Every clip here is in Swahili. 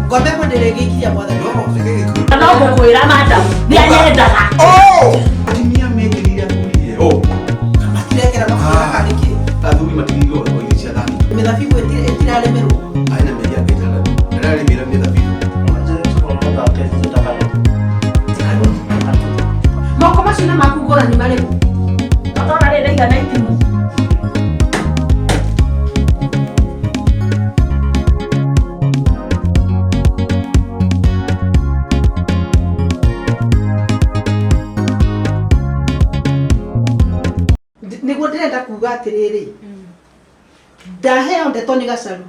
ngombe ko ndelegekia mwathani no mukwira madam ni anyendaga atimia mekiria kulie kama tirekera mafuta kaniki athuri matigirwo oicia thani mithabibu etiraremerwo aina media betala ndare mira mithabibu moko macina maku ngorani marĩkũ notona rĩrĩ igana itimu nĩguo ndĩrenda kuga atĩrĩrĩ ndaheo ndeto nĩ Gacaru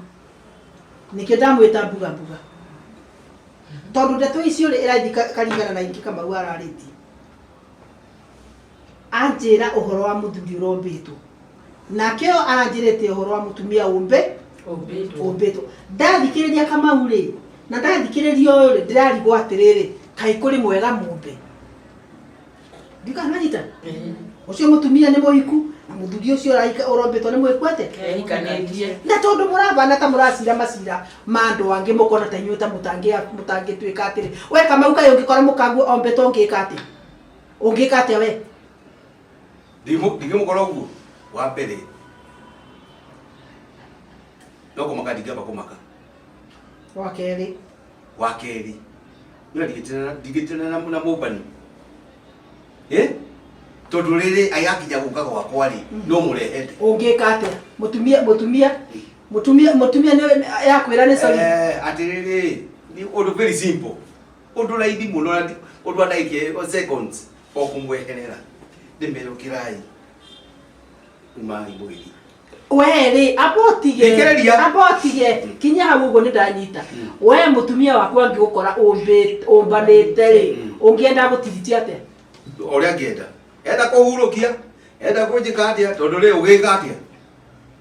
nĩkĩo ndamwĩta mbuga mbuga tondũ ndeto icio ĩrathi karingana na ingĩ Kamau ararĩtie anjĩra ũhoro wa mũthuri ũrombĩtwo nakĩo aranjĩrĩte ũhoro wa mũtumia ũmbĩtwo ndathikĩrĩria Kamau rĩ na ndathikĩrĩria ũyũ rĩ ndĩrarigwo atĩrĩrĩ kaĩ kũrĩ mwega mũmbe ndikananyita ucio mutumia ni muhiku na muthuri ucio urombetwo ni mwikwete na tondu murabana ta muracira macira mandu wangi mukona ta inyuta mutangitwika atiri we Kamau kayo ngikora mukangu ombetwo ngika ate we ndingimukora uguo wa mbere no kumaka ndigamba kumaka wa keri nira ndigitana na mubani tondu riri ayakinya guka gwakwa ri no murehete ungika ate mutumia ni yakwira ni sori atiriri ni undu very simple undu raithi muno undu anaike seconds o kumweherera ndimero kirai umai mwili weri abotige kinya hau ugo ni ndanyita we mutumia wakwa ngigukora umbanite ri ungienda gutiritia ate oria ngienda enda kuhurukia enda kunjika atia tondu ri ugika atia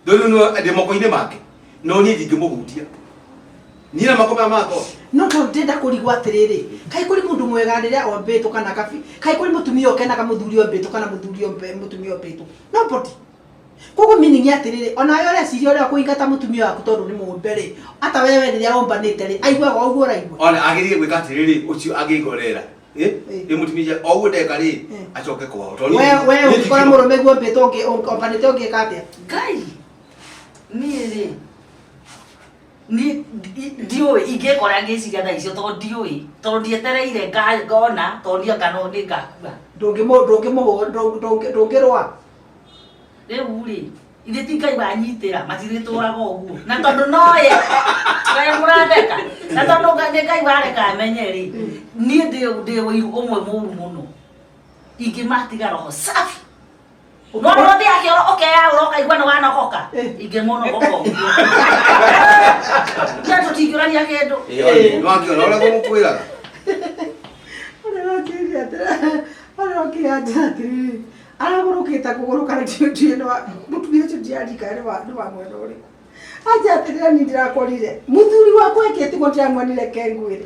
ndu no ndimoko-ini make no ni ndingimuhutia nira makoma mako no ndenda kurigwa atiriri kai kuri mundu mwega riria ombetwo kana kabi kai kuri mutumia okenaga muthuri ombetwo kana mutumia ombetwo no poti kogo meaning atiriri ona yo ria cirio ria kuingata mutumia waku tondu ni mumbe ri ata wewe riria ombanite ri aigwa gwa uguo raigwa ona agirire gwika atiriri ucio agingorera mutumia oguo ndeka ri acoke kwao tondu we ukora murume guo ombetwo ombanite ongika atia ngai niĩ ni ndiũĩ ingĩkora ngĩciria thaa icio tondũ ndiũĩ tondũ ndietereire ngona tondũ ndiakana nĩ ngakua ndũngĩrũa rĩu rĩ ithe ti Ngai wanyitĩra matirĩtũraga ũguo na tondũ noye kaĩ mũratheka na tondũ nĩ Ngai wareka amenye rĩ niĩ ndĩ ũiru ũmwe mũru mũno ingĩmatiga roho safi no rothi akioro okeya urokaigua ni wanogoka ingemonogoka ndio tutigurania kindu no akiona ora kumukwiraga ora okiaja tiri aragurukita kuguruka ndio no mutumia cyo ndiarika ni wa mwena uri aja tiri ni ndirakorire muthuri wakwa ekete gotia mwanire kengwire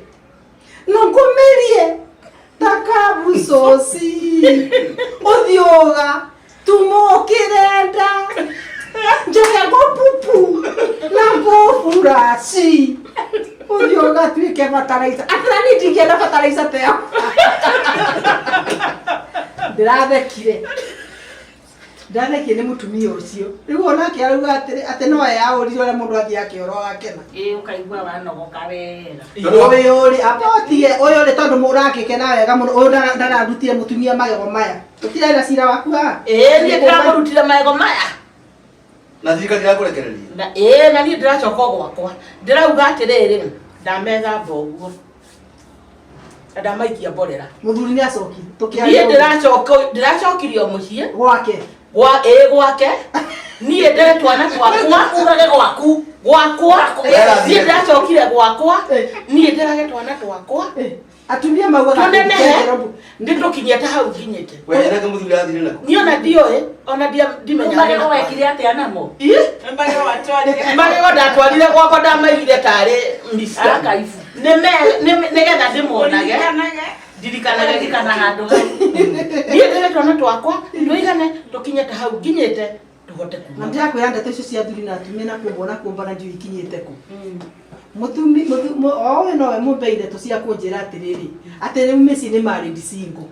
no kumerie takabusosi othioga tumokirenda njoya gopupu na gofurasi uthioga twike fataliza atrani ndigienda fataliza teo ndirathekire ni mutumia ucio riu ona kiaruga ati no yaurire ora mundu athia akioro akena ukaigua wanogoka wega oyori apotige oyori tondu murakikena wega muno uyu ndararutire mutumia magego maya tukiraira cira waku ha ni ndamurutire magego maya na thirikari ndirakurekereria na ni ndiracoka gwakwa ndirauga atiriri ndamethamba uguo ndamaikia mborera muthuri ni acoki tukiaria ndiracokirio mucie gwake gwake niĩ ndĩ twana twakwa urage gwakwa niĩ ndacokire gwakwa niĩ ndĩrage twana twakwa atumia maugaga ndĩ tũkinyĩte hau nginyĩte wewe nake muthuri athire nako niĩ ona ndiũĩ ona ndimenya magego wekire atĩa namo magego ndatwarire gwakwa ndamaigire tarĩ mbica kaibu nĩgetha ndĩmonage ndirikanage kana handũ hau niĩ ndĩ twana twakwa tũigane tũkinyĩte hau nginyĩte tuhote na ndirakwira ndeto icio cia thuri na atumia na kumbona kumbana ndio ikinyite ku mutumi owe no mumbeire to cia kunjira atiriri atiri misi ni married single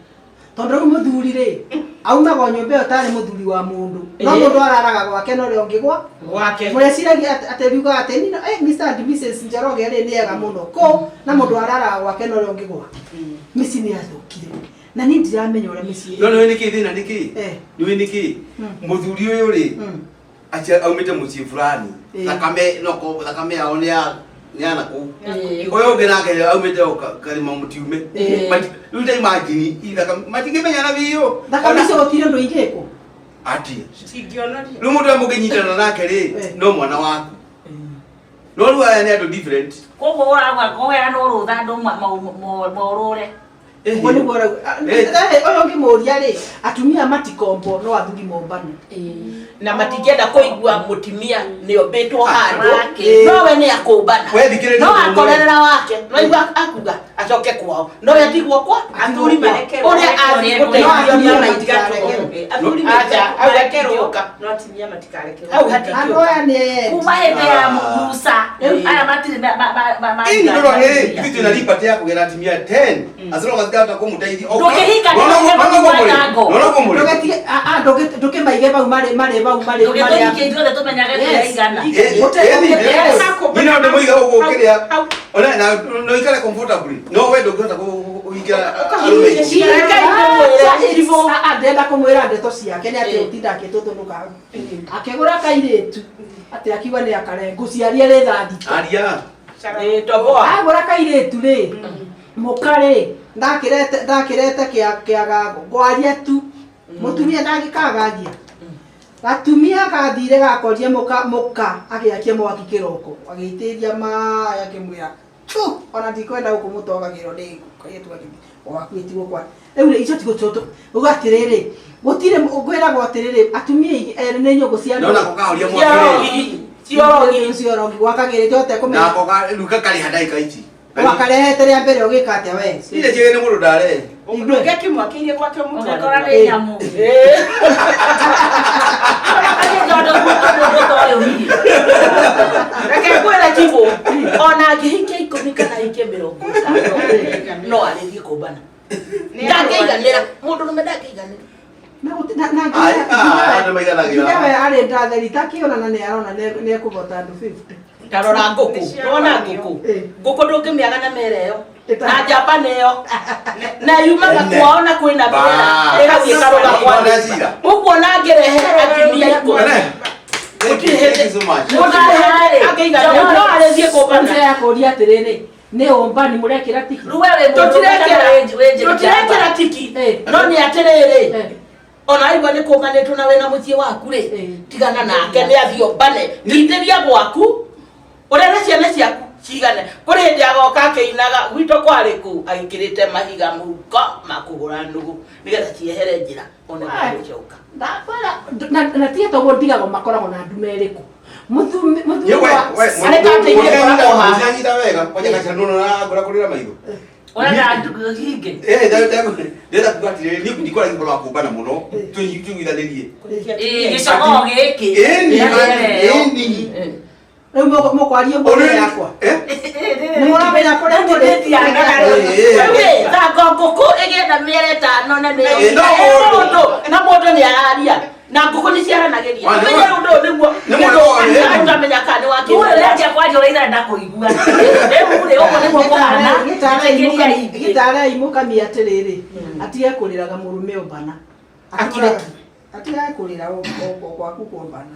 tondu muthuri ri aumaga nyombe otari muthuri wa mundu no mundu araraga gwake no rio ngigwa gwake mureciragia atiriuga ati ni Mr and Mrs Njoroge ri ni ega muno ko na mundu araraga gwake no rio ngigwa misi ni athukire na ni ndiramenya ura misi no niki thina niki ni niki muthuri uyu ri acha aumite muci fulani thakame yao ni yana ku oyo nginake aumite karima mutiume ruta imagine ithaka matingimenya na biyo thakame icio gutire ndu ingiko ati singiona ru mundu amukinyitana nake ri no mwana waku no ru aya ni andu different koguo uragwa koya no rutha andu morure ngoni bora oyo ngimuria ri atumia matikombo no athuri mombane na matingenda kuigua mutimia nio betwo handu no we ni akumbana no akorerera wake no igua akuga acoke kwao no we tigwo kwa athuri mareke uri athi guteithio na matigarekerwo athuri arekerwo no atimia matikarekerwo au ando ya ni kuma hende ya Musa aya matiri ini ndo he kitu inalipa tia kugera timia 10 azoro gata ko mutaidi ndokehika no ko muri ndoke maige bau mare bau mare ndokehika ndio tumenyaga igana mina ndo moiga ugo kiria ona na no ikara comfortably no we ndokota kuingira ndenda kumwira ndeto ciake ni ati utinda akitutunuka akigura kairetu ati akiwa ni akare nguciaria ri thandi aria toboa agura kairetu ri mukare ndakirete kiaga gwaria tu mutumia ndagikagagia gatumia gathire gakorie muka agiakia mwaki kiroko agitiria maya kimwira tu ona ndikwenda gukumutogagiro ndi kayetu gakithi wakwitigwo kwa riu icio tigototo ugatiriri gutire ngwiragwo atiriri atumia ene nyongo cia no na kukahoria mwaki ciorogi wakagirite ote kumenya na koka luka kali hadai kaiti wakarehete ria mbere ugika atia we ile je ni mundu ndare Ungeke kimwakirie kwake mtu ngakora ni nyamu reke kwera chivo ona ngihike ikonika na ike 50 no arithie kumbana ndakeiganira mundu no ndakeiganira nawe arä ndatheri takiona na nä arona nä ekåbota andå 50 ndarora ngũkũ nona ngũkũ ndũngĩmĩaga na mere ĩyo na njamba nĩyo na yumaga kwao na kwĩna mĩera ĩgathiĩkarũga kwandĩca ũguo na ngĩrehe atumia ikũmi no arĩthiĩ kũmbana yakåria atä rä rä nä åmbani må rekä ra tiki tũtirekĩra tiki no nĩ atĩrĩrĩ ona igua nĩ kũmbanĩtwo na wĩna mũciĩ waku rĩ tigana nake nĩ athiĩ mbane ngindĩria gwaku urere ciana ciaku cigane kuri hindi agoka akĩinaga gwitũ kwarĩ kũ agĩkĩrĩte mahiga mũhuko makũgũra nũgũ nĩgetha ciehere njĩra one gũcoka na tia toguo ndigagwo makoragwo na ndume ĩrĩkũ ona nduhinge ndenda kugatire ni kundikora ngikora kumbana muno tunyithanirie gĩcogo gĩkĩ rĩu mũkwaria mbũrĩ yakwa nĩ mũramenya kũrĩa thango ngũkũ ĩgĩenda mĩera ĩtano na mũndũ nĩ araria na ngũkũ nĩ ciaranagĩria ũmenye ũndũ nĩguo ũtamenya kana nĩ wakĩrĩkia kwaria ũraitha ndakũigua rĩu rĩ ũguo nĩguo kũhana gĩtara imũkamia atĩrĩrĩ atige kũrĩraga mũrũme ũmbana atige kũrĩra gwaku kũmbana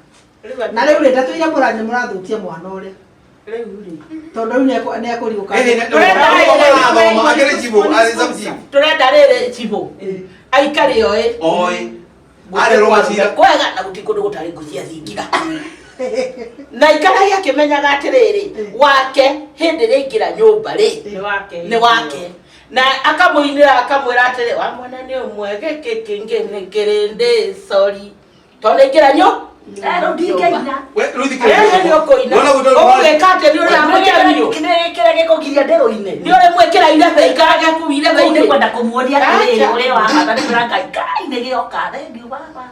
na rĩu rĩ ndatũire mũrathũkia mwana ũrĩa tondũ rĩu nĩ ekũriũka tũrenda rĩrĩ chivo aikare oĩ kwega na gũtirĩ kũndũ gũtarĩ ngũ cia thingira na ikaragia akĩmenyaga atĩrĩrĩ wake hĩndĩ ĩrĩa aingĩra nyũmba rĩ nĩ wake na akamũinĩra akamwĩra atĩrĩ wa mwana nĩ ũmwe gĩkĩ kĩngĩ nĩ kĩrĩ ndĩ sorry tondũ aingĩra nyũmba ndingĩina ũgwĩka atĩ nĩ ũrĩamũkĩrio kĩrĩa gĩkũgiria ndĩrũ-inĩ nĩ ũrĩmwĩkĩra irebbe ikarage kũu irebbe-inĩ kwenda kũmuonia atĩrĩrĩ ũrĩa wahata nĩ mũrakaikainĩ gĩoka redio baba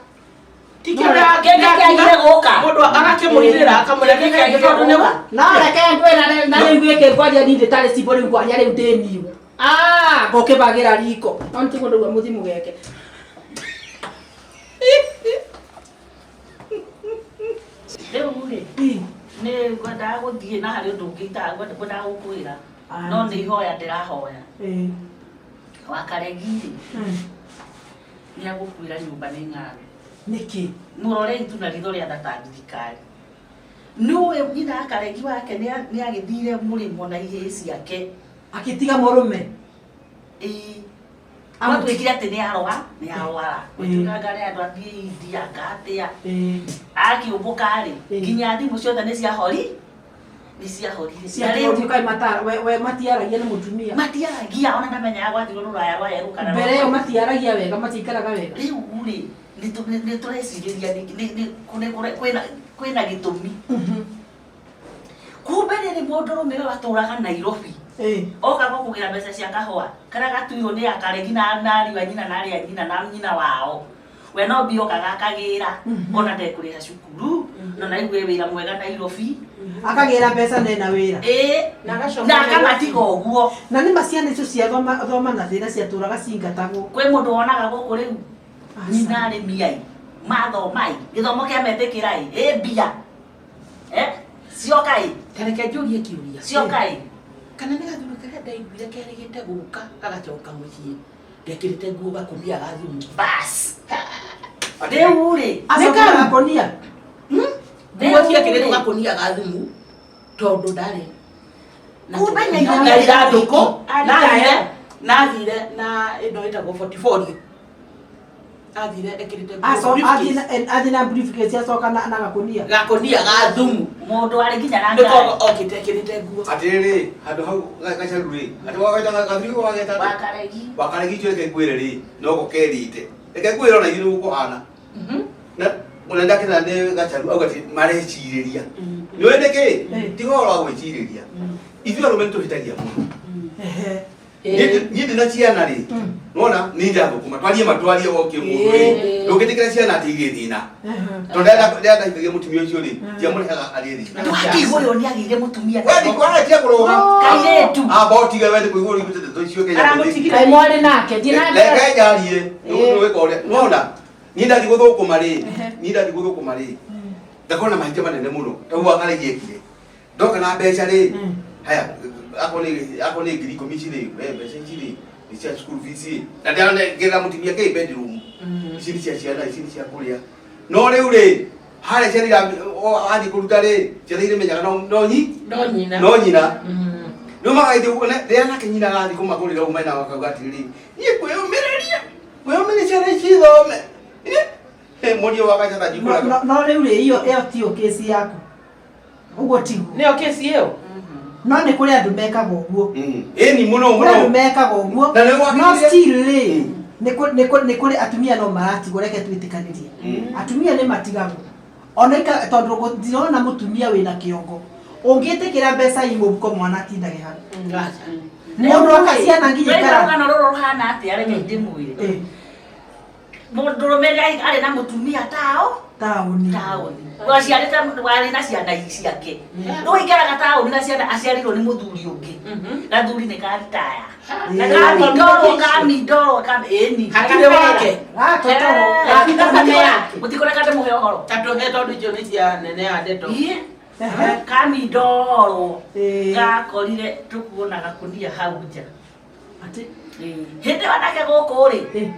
tikio ya ngeke goka mundu agakimurira akamureka tondu ne no reke ngwira na ngwike kwaja ndi tale sibori kwaja ri ndeni goke bagira riko no nti mundu wa muthimu geke leo ule ne gwenda guthie na hari undu ngita gwenda gukwira no ni hoya ndirahoya wakaregi ni agukwira nyumba ni ng'aru niki murore itu na ritho ria thirikari niwe nyina akaregi wake ni agithire murimo na ihe ciake akitiga murume amwikire ati ni arwara gutugangare andu athie India ngatia akiumbuka ri nginya thimu ciothe ni ciahorire ciarĩu kai matara we matiaragia ni mutumia matiaragia ona ndamenya gwathirwo ruraya rwa yeru kana mbere yo matiaragia wega matikaraga wega riu ri ni tureciriria kwina gitumi kumbe ni mundu rumire waturaga Nairobi oka kugira mbeca cia kahua kana gatuiro ni akaregi na ari wa nyina na ari a nyina na nyina wao we no bio kagagira ona ndekuriha cukuru no na igwe wira mwega Nairobi akagira mbeca na wira na kamatiga uguo na ni maciana icio cia thoma na thina cia turaga cingatagwo kwi mundu wonaga guku riu nyina ari miai mathomai githomo kia metikirai mbia ciokai tareke njurie kiuria ciokai kana ni gathuru karia ndaiguire kerigite guka agacoka mucii gekirite nguo gakunia gathumu bas riu ri acokera konia nguo ciekirite gakunia gathumu tondu ndari kumbe na ithanduku nathire na ino itagwo 44 athire ekirite athina briefcase acoka na gakunia gathumu mundu ari nginya na ndiko okite ekirite nguo atiriri handu hau gacaru ri ati wagaita gathiri wagaita wakaregi tweke kwire ri no gokerite reke kwire ona igiru gukuhana na unenda kina ne gacaru au gati marechiriria ni wendeke tigoro gwechiriria ithio rumento hitagia muno Nidi na ciana ri nona ninja gukuma twarie matwarie woke mundu ri ndugitikira ciana tigithina ndenda ithige mutumia ucio ri cia murehaga ariri ndakiguyo ni agire mutumia wendi kwara cia kuroga kairetu botiga wendi kuiguru ibutete tocio kenya kai mwari nake dina leke jarie nduwe kore nona ninda thiguthuku ri ndakona mahite manene muno tawa karagiekire ndoka na mbeca ri haya akone ngiri komishini mbeca ici ni cia school fees na ndana ngira mutimia ke bedroom ici ni cia ciana ici ni cia kuria no riu ri hare cia ani kuruta ri cia ire menyaga no nyina no magaithe ukone ndena kinyina gathi kumagurira umaina wakauga atiri ni kwiyumiria ciana ici thome morio wakaja ta jikura no riu ri iyo tio kesi yako ugo tigo nio kesi iyo no ni kuri andu mekaga uguo ni muno andu mekaga uguo no still ri ni kuri atumia no maratigwo reke twitikanirie atumia ni matigagwo ona ika tondu gutirona mutumia wina kiongo ungitikira mbeca imubuko mwana tindage hano mundu akaciana nginya kara kana roro hana ati areke ndimwire mundu rumenya ari na mutumia taoni waciarite wari na ciana ciake no ikaraga taoni na ciana aciarirwo ni muthuri ungi gathuri ni karitaya na kamidoro eni hakire wake mutikore kande muhe ohoro tatu he tondu icio ni cia nene ya ndeto kamidoro gakorire tukuona gakunia hau nja ati hindi wanake guku ri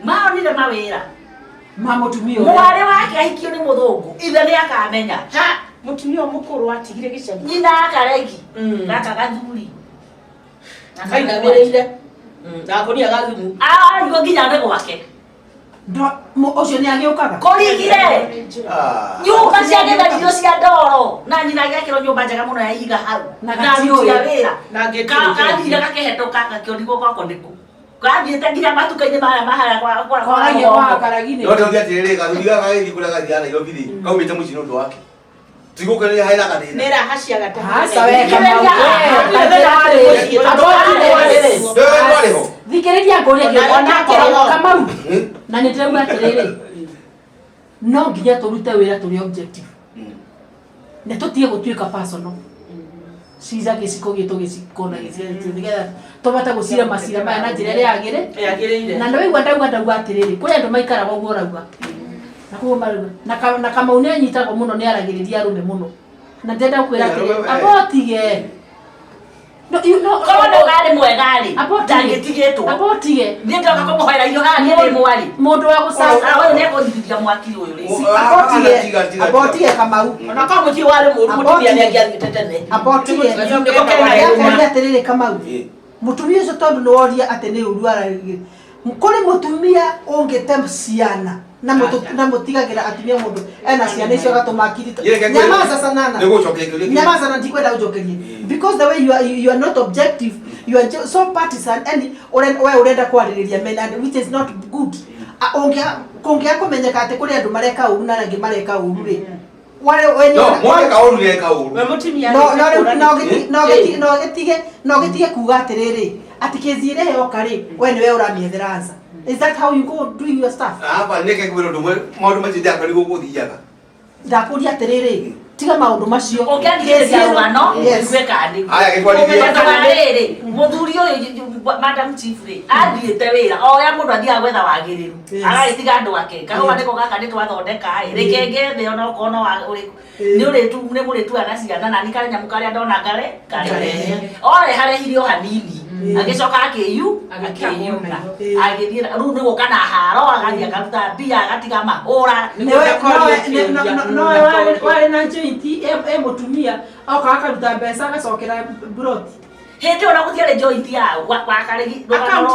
maonire mawira mamutumia mwari wake ahikio ni muthungu ithe ni akamenya mutumia mukuru atigire gicagi nyina akaregi gaka gathuri kainamirire ndakonia gathumu ngo nginya ndego wake ndo ucio ni agiukaga kurigire nyumba cia githario cia ndoro na nyina agekirwo nyumba njega muno ya iga hau na cia wira na gathire gakehetoka gakionigwo gwako ndiku gathiete nginya matuka-ini mara mahara kwa karagini no ndio atiriri gathuri gagathi kura gathiana Nairobi ri kaumite mucino ndo wake tiguke haina gathina nera hacia gata hasa weka mawe thikiriria ngoria ona kama na nitreuga atiriri no nginya turute wira turi objective ne tutie gutuika personal ciza giciko gitu gicikona gicikona tobata gucira macira maya na njira ria yagire na no igwa ndauga atiriri kuri andu maikara boguo rauga na kuo maruga na kama une nyitagwo muno ni aragiriria rume muno na ndenda kwira atiri abotige no you know kono gari mwegari ndangitigetwo abotige ndio kumuhoera iyo ha ni mwari mundu wa gucaka wewe ne kuthithia mwaki uyu ri abotige Kamau ona kama ti wale murudia ni agiatetene abotige ya atiriri Kamau mutumia ucio tondu ni woria ati ni uru aragire kuri mutumia ungitem ciana na mutigagira atumia mundu ena ciana icio gatumakirita nyamaza sanana nyamaza na ndikwenda ujokerie because the way you are not objective, you are so partisan and we urenda kwaririria men and which is not good. Kongia kumenyeka ati kuri andu mareka uru na rangi mareka uru ri wale wenye no mareka uru reka uru we mutimia no getige kuga atiriri ati kezire yoka ri we niwe uramiethera answer. Is that how you go doing your stuff? Hapa neke kwiro ndumwe maundu macio akari gukuthiaga ndakuria atiriri tiga maundu macio ukiandikithia rugano gweka andi aya gikwandithia muthuri uyu madam chief ri athiite wira o ya mundu athia gwetha wagiriru agaitiga andu ake kahua ndiko gaka ndi twathondeka reke ngethe ona ukono wa uri ni uritu ni muritu ana ciana na nikare nyamu karia ndona ngare ore harehirio hanini agicoka akiyu agithira ru ni gukana haro agathia karuta mbia agatiga mahura no wale na jointi mutumia oka akaruta mbeca agacokera broti hindi ona guthiare joint yao wakaregi account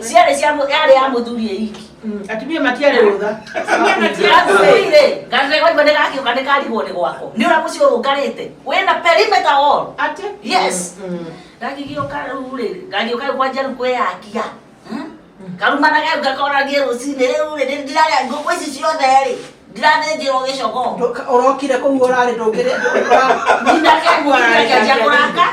ciare yale ya muthuri iki atumia matiare rutha atuire ngare kwa ibane gaki ukane kari gone gwako ni ura mucio ukarite wena perimeter wall ate yes ngagigio karure ngagio kai kwa jaru kwe akia karumana kai gakora gero cine ure ndiraria ngoko ici ciothe ri ndirane njiro gicoko urokire ku urare ndongere ndindake ngwara ya kuraka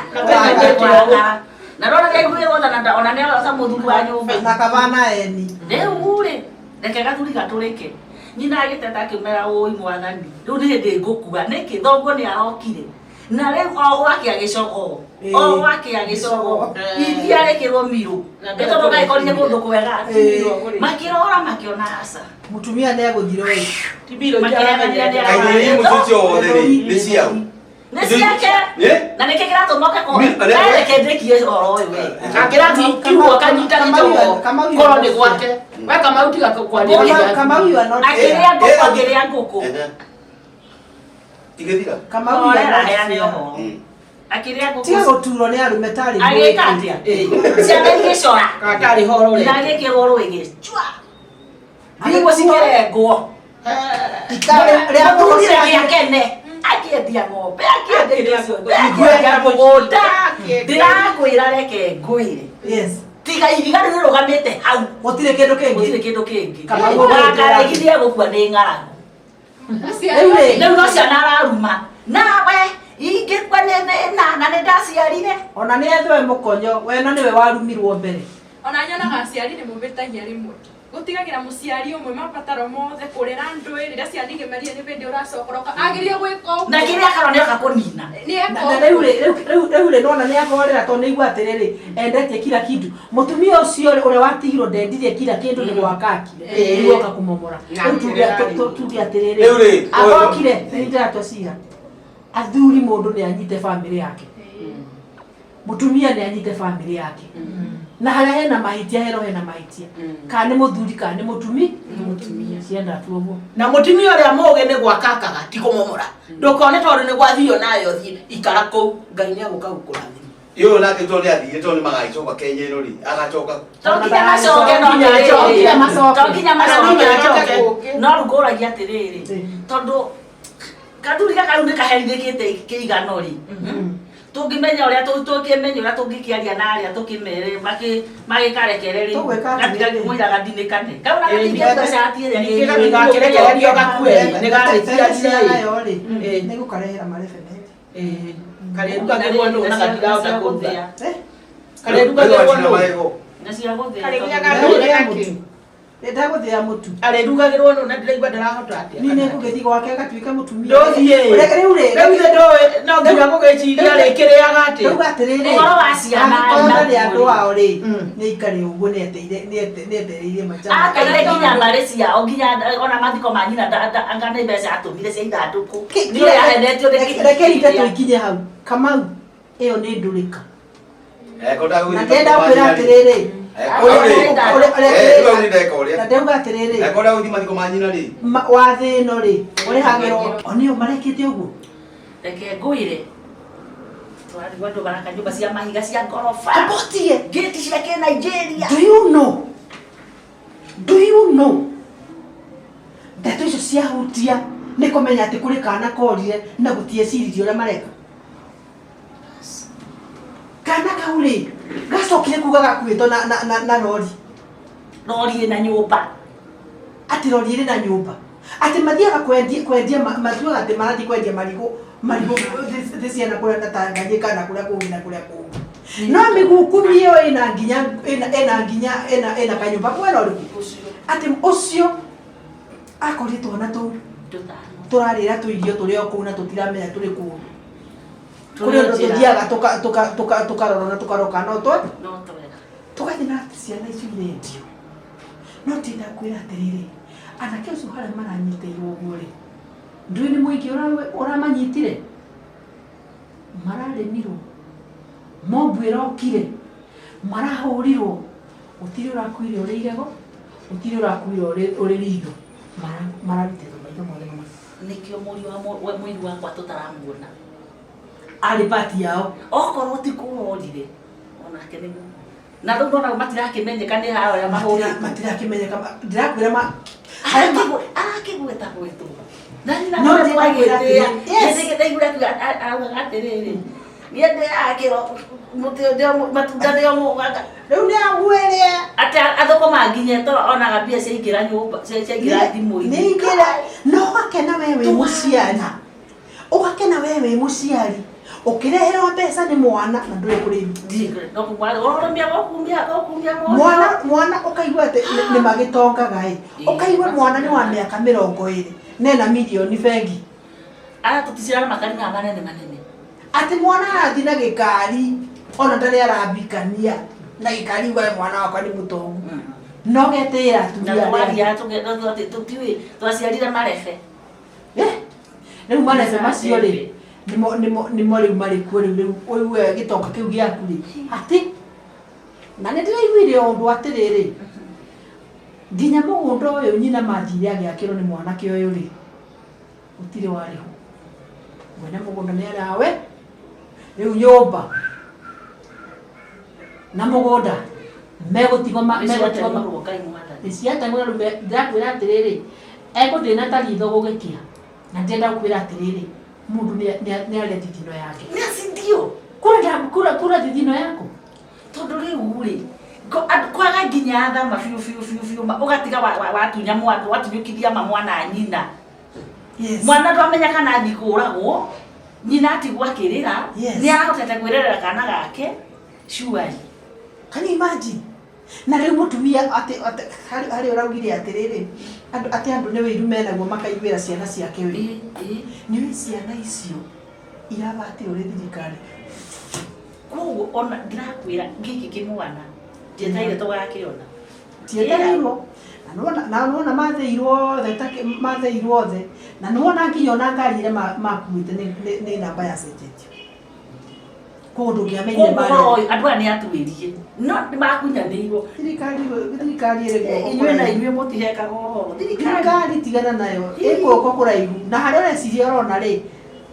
na rona kai kuwe rona ona ne asa muthuru wa nyumba na kabana eni ure reke gathuri gaturike nyina agiteta kimera oi mwathani riu ni hindi ngukua niki thongo ni arokire na riu o wake agicoko o wake agicoko iria rekirwo miru etondo kai korire kundu kwega makirora makiona asa mutumia ne aguthire we tibiro kaini mutucio wothe ri ni ciao nesiake na niki kiratumoka ko reke ndikie oro we akirati kiuo kanyita gitogo koro ni gwake we kama utiga kwandika kama huyu anoti akiria ngoko igethira kama huyu anoti akiria ngoko tiga guturo ni arume tari agikatia ciana igicora atari horo ri na gikigoro igicwa Bigo sikerengwo. Ria turia giakene. Akiendia ng'ombe, akiendia ng'ombe, akiendia mũgũnda. Ndĩrakwĩra reke ngwĩre. Yes. Tiga iriga rĩrũgamĩte hau. Gũtirĩ kĩndũ kĩngĩ. Gũtirĩ kĩndũ kĩngĩ. Ndakaregithie gũkua nĩ ng'aragu. Rĩu no ciana araruma. Nawe ingĩkua na nĩ ndaciarire. Ona nĩ ethwe mũkonyo, we na nĩwe warumirwo mbere. Ona nyonaga aciari nĩ mũbĩtagia rĩmwe. Gutigagira muciari umwe mabataro mothe kurera ndwe rira ciandike maria ni bende uracokoroka agirie gwiko na kiria karoneka kunina ni eko na rĩu nona nĩ ahorera to nĩ igua atĩrĩrĩ endetie kila kitu mutumia ũcio ũrĩa watigirwo ndendirie kila kindu nĩ gwakakire nĩguoka kũmomora tuge atĩrĩrĩ agokire nĩ ndĩratwacira athuri mũndũ nĩ anyite family yake mutumia nĩ anyite family yake na haria hena mahitia hero hena mahitia kana nĩ mũthuri kana nĩ mũtumia cienda tuoguo na mutumia uria muge ni gwakakaga ti kumomora ndukone tondu ni gwathio nayo thi ikara ku ngai ni aguka gukurathima yo nake to ni athie to ni magaicoka Kenya ino ri agacoka tokinya macoke no rugũragia atĩrĩrĩ tondu kathuri gaka rĩu nĩ kaherithĩkĩte kĩigano ri tungimenya uria tungimenya uria tungikiaria na aria tukimere magikarekereri gatiga mwiraga ndinikane kauna gatingia ndacatie ni gakerekererio gakue ni garitia ri ni gukarehera marebene kare duka ngego ndo na gatiga utakuthia kare duka ngego ndo na cia guthia kare gya gathia Ndagũthĩa mũtu. Arĩrugagĩrwo no na ndĩraigua ndarahota atĩa. Ni nĩngũgĩthiĩ gwake agatuĩka mũtumia. Ndũthiĩ. Rĩu rĩ. No nginya gũgĩciria rĩkĩrĩaga atĩ. Rĩu atĩrĩrĩ. Ũhoro wa ciana nĩ andũ ao rĩ. Nĩ ikare ũguo nĩ etereirie maica. Akaire nginya mbarĩ ciao nginya ona mathiko ma nyina anga nĩ mbeca atũmire cia ithandũkũ. Nĩ yahenetio nĩ Rekei tũikinye hau. Kamau ĩyo nĩ ndũrĩka. Na ndenda kwĩra atĩrĩrĩ. Na ndauga atĩrĩrĩ. Ndakora gũthi mathiko ma nyina rĩ. Wathĩ ĩno rĩ. Ũrĩhagĩrwo. Onio marekĩte ũguo. Reke ngwĩre. Twarigwo andũ baraka nyũmba cia mahiga cia ngoroba. Apotie. Gate cia Nigeria. Do you know? Ndeto icio ciahutia nĩ kũmenya atĩ kũrĩ kana korire na gũtieciririe ũrĩa mareka. Kana kau rĩ gacokire kuga gakuĩtwo na rori. Rori ĩna nyũmba. Atĩ rori ĩrĩ na nyũmba. Atĩ mathiaga kwendia mathiaga atĩ marathiĩ kwendia marigũ thĩ ciana kũrĩa na Tanganyika na kũrĩa kũngĩ na kũrĩa kũngĩ. No mĩgukumi ĩyo ĩna kanyũmba kwena ũrĩkũ. Atĩ ũcio akoretwo na tũrarĩra tũirio tũrĩ o kũu na tũtiramenya tũrĩ kũu. Kũrĩ ũndũ tũthiaga tũkarora na tũkaroka no tũgathiĩ na ciana icio irendio. No tinda kwĩra atĩrĩrĩ anake ũcio harĩa maranyitĩirwo ũguo rĩ ndũĩ nĩ mũingĩ ũramanyitire mararĩmirwo mombu ĩrokire marahũrirwo gũtirĩ ũrakuire ũrĩ igego gũtirĩ ũrakuire ũrĩ ritho mararutĩrwo maitho mothe mamwe. Nĩkĩo mũriũ wakwa tũtaramuona. Arĩ pati yao. Okorwo ti kũrorire onake nĩ na rĩu ndona matirakĩmenyeka nĩ ha ũrĩa mahũrĩtwo. Matirakĩmenyeka ndĩrakwĩra arakĩgweta gwĩtwo. No ndĩrakwĩra atĩrĩrĩ atĩrĩrĩ niĩ ndĩrakĩro matunda nĩo mũgaga rĩu nĩ aguĩrĩe atĩ athũkũma nginya toro onaga mbia ciaingĩra nyũmba ciaingĩra thimũ-inĩ. Nĩ ingĩra no ũgakena we wĩ mũciari ũgakena we wĩ mũciari ũkĩreherwo mbeca nĩ mwana na ndũrĩ kũrĩmi mwana ũkaigua atĩ nĩ magĩtongaga ĩ ũkaigua mwana nĩ wa mĩaka 20 nena milioni bengi tũticirana makari ma manene manene atĩ mwana arathiĩ na gĩkari ona ndarĩ arambikania na gĩkari uga mwana wakwa nĩ mũtongu no getĩra atumia tũtiũĩ twaciarire marebe rĩu marebe macio rĩ nĩmo rĩu marĩ kuo rĩu ũigue gĩtonga kĩu gĩaku rĩ atĩ na nĩ ndĩraiguire ũndũ atĩrĩrĩ nginya mũgũnda ũyũ nyina mathire agĩakĩrwo nĩ mwanake ũyũ rĩ gũtirĩ warĩho mwene mũgũnda nĩ arawe rĩu nyũmba na mũgũnda megũtigwo nĩciatang'ũra rĩu ndĩrakwĩra atĩrĩrĩ egũthĩna ta ritho gũgĩkĩa na ndĩrenda gũkwĩra atĩrĩrĩ mundu nĩ arĩa thithino yake nĩ acindio kura thithino yako tondũ rĩu rĩ kwaga nginya thama biũ ũgatiga watunya mwana watunyũkithia mwana nyina mwana ndwamenya kana athi kũragwo nyina atigwo akĩrĩra nĩ arahotete kwĩrerera kana gake shuari. Can you imagine? Na rĩu mũtumia harĩ ũraugire atĩrĩrĩ atĩ andũ nĩ wĩiru menaguo makaiguĩra ciana ciake wĩ nĩ ciana icio irabatĩ ũrĩ thirikari koguo ona ndĩrakwĩra gĩkĩ kĩmwana ndietaire tũgakĩona tietairwo na nona mathĩirwo othe na nĩwona nginya ona ngari iria makuĩte nĩ namba ya cenjetio koguo ndũngĩamenyire andũ aya nĩ atwĩrie no nĩmakunyanĩirwo thirikari inyuĩ na inyuĩ mũtihekaga ũhoro thirikari tigana nayo ĩguoko kũraihu na harĩa ũreciria ũrona rĩ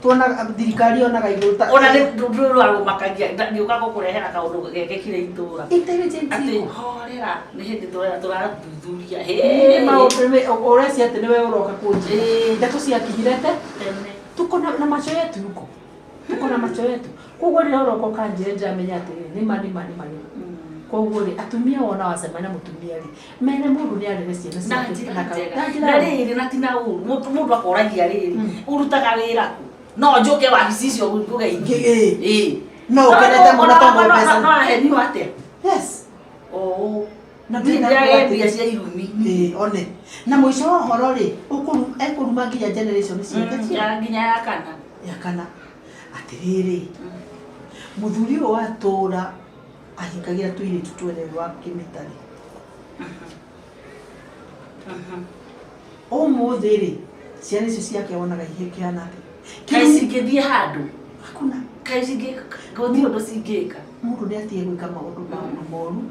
tuona thirikari onaga igũrũ ona ndũrarũmakagia ngĩũka gũkũrehera kaũndũ gekĩkire itũũra atĩ horera nĩ hĩndĩ tũrathuthuria ũreci atĩ nĩwe ũroka kũnjĩra ndeto ciakinyire tene tuko na macho yetu yuko tuko na macho yetu koguo rĩrĩa ũroka ũkanjĩra ndĩramenya atĩrĩrĩ nĩma koguo rĩ atumia wona wacemania na mũtumia rĩ mene mũndũ nĩ arere ciana na rĩrĩ na tina mũndũ akoragia rĩrĩ ũrutaga wĩra kũ no njoke wabici icio nguge ingĩ no ũkenete mũno tondũ mbeca no ahenio atĩa yes na ndia cia irumi one na muico horo ri ekuruma nginya generation ciake nginya ya kana atiriri muthuri uyu atura ahingagira tuiri tutwere wa kimitari umuthiri ciana icio ciake wonaga ihikihana kaisi ngithie handu hakuna kaisi ngithie undu cingika mundu ni atie gwika maundu moru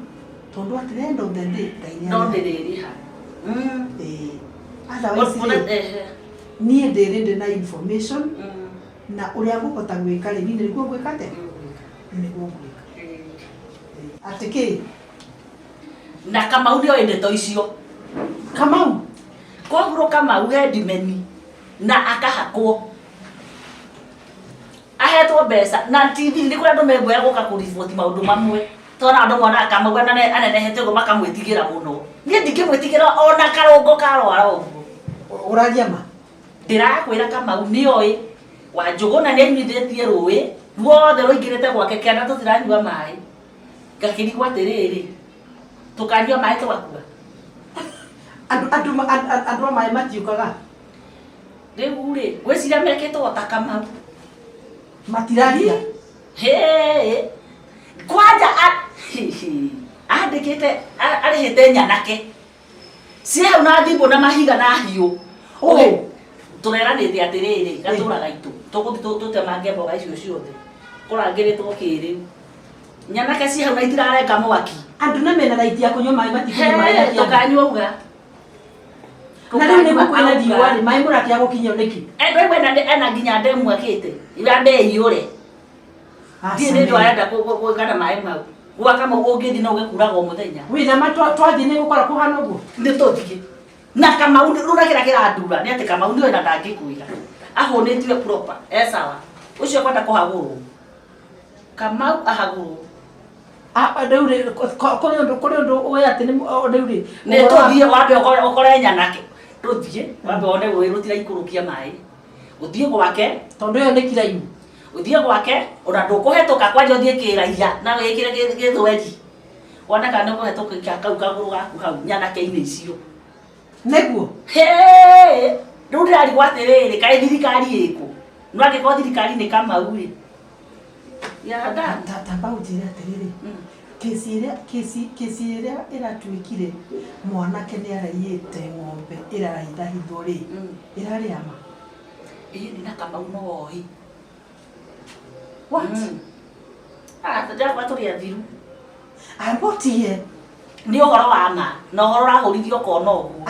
tondu atirenda uthendi no ndiriri ha otherwise nie ndirinde na information na uria ngukota gwika ri ni niguo gwika te niguo gwika atiki na Kamau ndio ndeto icio Kamau koguro Kamau headmeni na akahakwo ahetwo mbeca na TV ndi kuria andu megwera guka kuriboti maundu mamwe tona andu mona Kamau anenehete go makamwitigira muno nie ndingimwitigira ona karongo karwara uguo uraria ma ndirakwira Kamau nioi Wanjuguna ni anyithitie ruwi ruothe ruingirite gwake kiana tutiranyua mai ngakirigwa atiriri tukanyua mai twakua andu mai matiukaga riu ri gwiciria mekitwo ta Kamau matiraria kwanja andikite arihite nyanake cia na thimbo na mahiga na hiu tureranite atiriri gatura gaitu tuguthi tutemange mboga icio ciothe kurangiritwo kiriu nyanake cia hau na itirarenga mwaki andu na mena raiti ya kunywa mai matikunywa mai tukanyua uga na riu ni gukwina riua ri mai murakia gukinya niki endo iwe ena nginya ndemu akite irabe iyure ndi ni ndwarenda kugana mai mau gwaka mau ungithi no gikuraga o muthenya wina matwa twathi ni gukora kuhana uguo ndi tuthige na Kamau ruragira kirandura ni ati Kamau ni wena ndangikuira ahunitwe proper sawa ucio kwenda kuhagurwo Kamau ahagurwo ndeuri kuri undu we ati ni ndeuri ni tuthie wambe ukore nyanake tuthie wambe one wirutira ikurukia mai uthie gwake tondu yo ni kiraimu uthie gwake ona ndukuhetuka kwanja uthie kiraia na wikire githweri wona kana kuhetuka kau kaguru gaku hau nyanake-ini icio neguo riu ndirari gwatiriri kae thirikari iku no angiko thirikari ni Kamau ri ya tamba ujira atiriri kesi iria iratuikire mwanake ni araiyite ng'ombe iraraitha hitho ri irari ama ni na Kamau no ohi what tujya kwaturia thiru ambotie ni uhoro wa ma na uhoro rahurithio kona uguo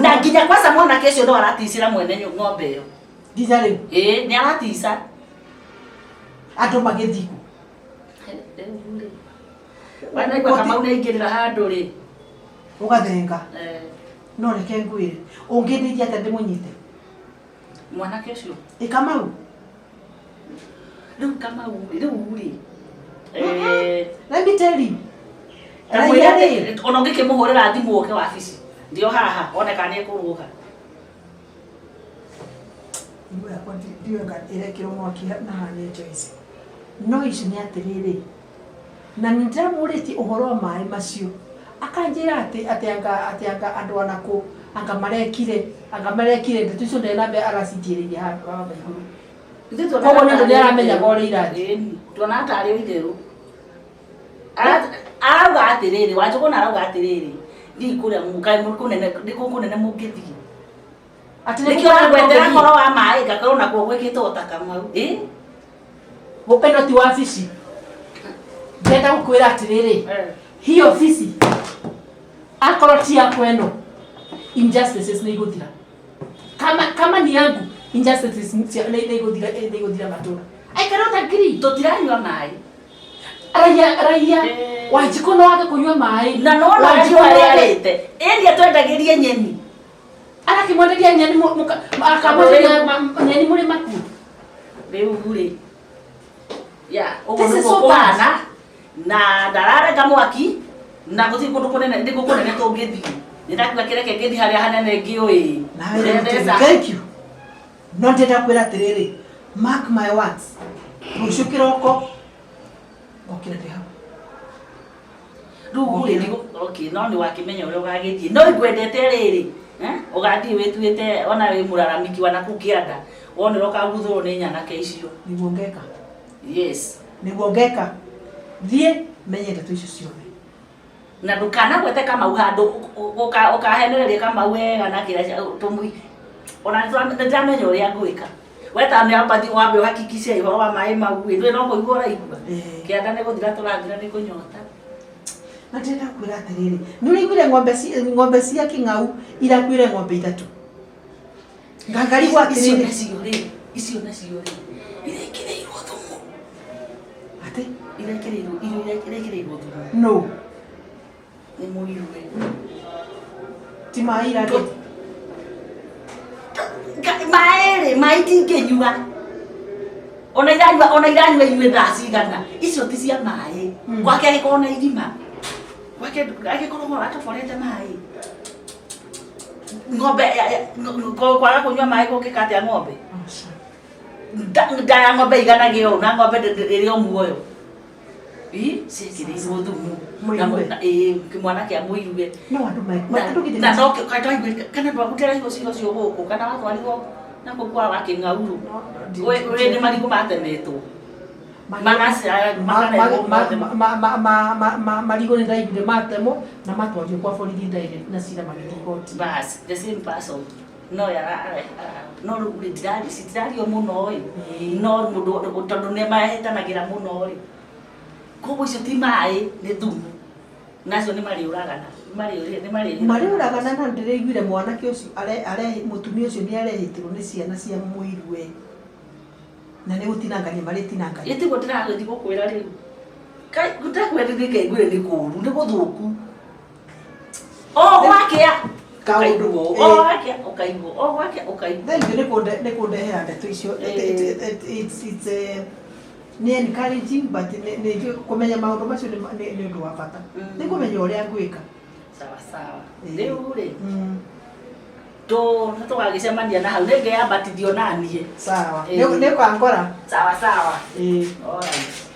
na nginya kwanza mwana kesho ndo araticira mwene ng'ombe iyo ndizare ni aratica andu magithiku wana igwa Kamau ni ingirira handu ri ugathenga no reke ngwire ungindithia ati ndimunyite mwana kesho Kamau riu Kamau riu ri let me tell you ona ungikimuhurira thimu uke wabici ndio haha oneka ni kuruga iwe kwa ndio irekiro mwaki na hani Joyce no ici ni atiriri na nindamuriti uhoro mai macio akanjira ati anga andu anako anga marekire ndetu icio ndena be aracitiriria handu baba iguru kogo ndu ni aramenya gore irathi tuona atari ithiru arauga atiriri Wanjuguna arauga atiriri ndi kuria mukai mukunene ndikunene mungithie ati ni kiona gwetera horo wa mai gakorwo na kuo gwikitwo ta Kamau gupendo ti wabici ndenda gukwira atiriri hi ofisi akorwo ti ya kweno injustices ni iguthira kama ni yangu injustices ni iguthira matura I cannot agree tutiranywa mai raia Wanjikuna wake kunywa mai na no na ndio arete endi twendagirie nyeni arakimwenderia nyeni akamwenderia nyeni muri maku riu ri ya ukubana na ndararenga mwaki na guthi kundu kunene ndiko kunene tungithii ndirakiuga kireke ngithi haria hanene ngiui thank you no ndenda kwira atiriri mark my words rucio kiroko okira ndi hau Ruguri ni okay no ni wakimenya ule ugagithie no igwendete riri ugathie wituite ona wi muraramiki wana kukianda wonera ukaguthurwo ni nyanake icio niguo ngeka yes niguo ngeka thie menye ndeto icio ciothe na ndukana gwete Kamau handu ukahenereria Kamau wega na kira tumui ona ndamenya uria ngwika weta ni ambathi wambe uhakikishe ihoro wa mai mau ndwe no kuigua raigua kianda ni guthira turathira ni kunyota na ndenda kwira atiriri ni uriguire ng'ombe cia King'au irakwire ng'ombe ithatu ngangari gwa atiriri icio nacio ri irekereirwo thumu ati irekereirwo thumu no ni muirwe ti maira ri maere maitingenyua ona iranyua inyue thaa cigana icio ti cia maĩ gwake agĩkorwo na irima gwake agĩkorwo ataborete maĩ ng'ombe kwaga kũnyua maĩ gũkĩka atĩa ng'ombe nda ya ng'ombe iganagio ũũ na ng'ombe ĩrĩ o muoyo ciĩkĩrĩirwo thumu kĩmwana kĩa mũirue na no kana ndwagũtĩra cigo cio gũkũ kana watwarirwo nakũ kwa Kĩng'aurũ nĩ marigũ matemetwo marigo nĩ ndaiguire matemwo na matwario kwa borithi ndaire na cira magĩthiĩ igoti bas the same person no no citirario mũno ĩ no mũndũ tondũ nĩ mahĩtanagĩra mũno ĩ koguo icio ti maĩ nĩ thumu nacio nĩ marĩũragana marĩũragana na ndĩraiguire mwanake ũcio mũtumia ũcio nĩ arehĩtĩrwo nĩ ciana cia mũirwe na nĩ gũtinangania marĩtinangania ĩtiguo ndĩragĩthi gũkwĩra rĩu gũtakwendithia kaiguire nĩ kũũru nĩ gũthũku gwakĩa kaũndũ gwakĩa ũkaigwo gwakĩa ũkaigwo thengiũ nĩ kũndehera ndeto icio it's nĩ encouraging but nĩ kũmenya maũndũ macio nĩ ũndũ wa bata nĩ kũmenya ũrĩa ngwĩka sawa rĩu rĩ tũgagĩcemania na hau nĩngeambatithio naniĩ sawa nĩ ũkangora sawa alright